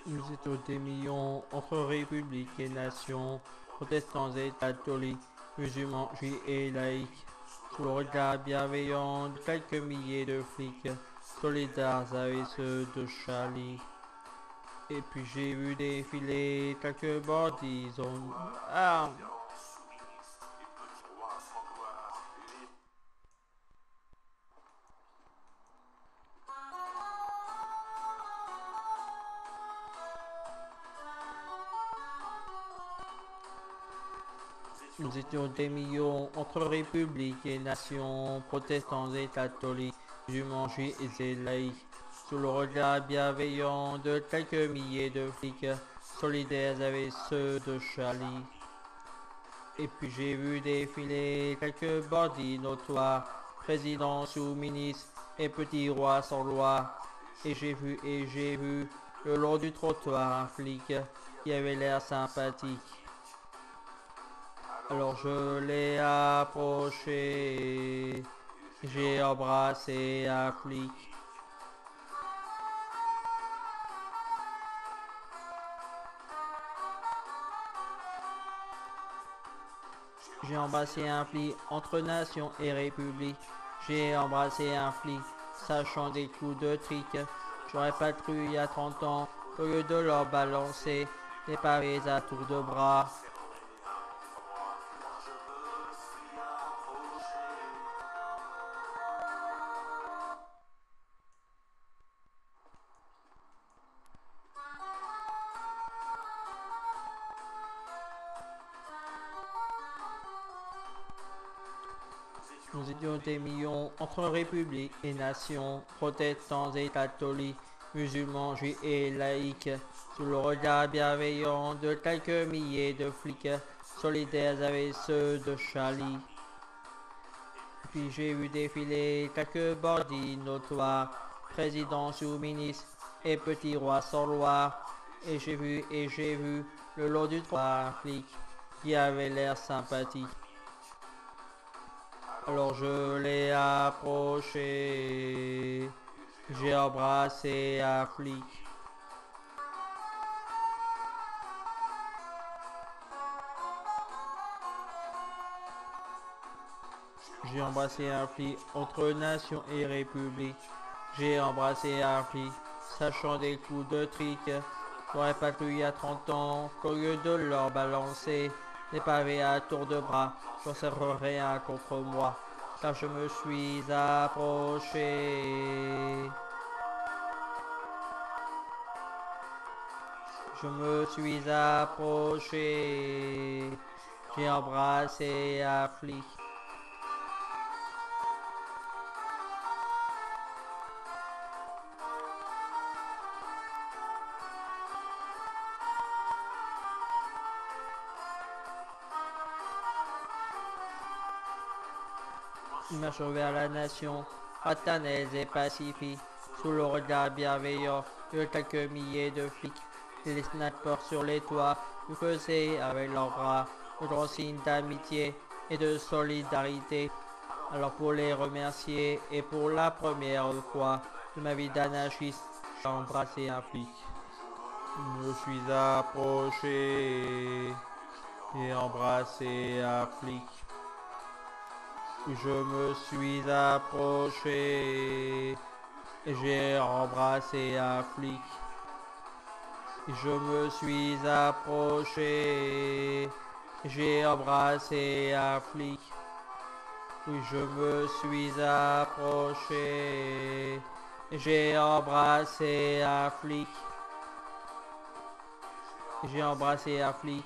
Nous étions des millions entre républiques et nations, protestants et catholiques, musulmans, juifs et laïcs, sous le regard bienveillant de quelques milliers de flics, solidaires avec ceux de Charlie. Et puis j'ai vu défiler quelques bandits en armes. Nous étions des millions entre républiques et nations, protestants et catholiques, musulmans, juifs et laïcs, sous le regard bienveillant de quelques milliers de flics, solidaires avec ceux de Charlie. Et puis j'ai vu défiler quelques bandits notoires, présidents, sous-ministres et petits rois sans loi. Et j'ai vu le long du trottoir un flic qui avait l'air sympathique. Alors je l'ai approché, j'ai embrassé un flic. J'ai embrassé un flic entre nation et république. J'ai embrassé un flic, sachant des coups de trick. J'aurais pas cru il y a 30 ans, au lieu de leur balancer des pavés à tour de bras. Nous étions des millions entre républiques et nations, protestants et catholiques, musulmans, juifs et laïcs, sous le regard bienveillant de quelques milliers de flics, solidaires avec ceux de Charlie. Puis j'ai vu défiler quelques bandits notoires, présidents, sous-ministres et petits rois sans loi. Et j'ai vu le long du trottoir un flic qui avait l'air sympathique. Alors je l'ai approché, j'ai embrassé un flic. J'ai embrassé un flic entre nation et république. J'ai embrassé un flic, sachant des coups de trick. J'aurais pas cru il y a 30 ans qu'au lieu de leur balancer des pavés à tour de bras, j'en serais rien contre moi, car je me suis approché. Je me suis approché. J'ai embrassé un flic. Il marche vers la nation, fraternelle et pacifique, sous le regard bienveillant de quelques milliers de flics. Les snipers sur les toits nous faisaient avec leurs bras de grands signes d'amitié et de solidarité. Alors pour les remercier et pour la première fois de ma vie d'anarchiste, j'ai embrassé un flic. Je me suis approché et embrassé un flic. Je me suis approché et j'ai embrassé un flic. Je me suis approché, j'ai embrassé un flic. Je me suis approché, j'ai embrassé un flic. J'ai embrassé un flic.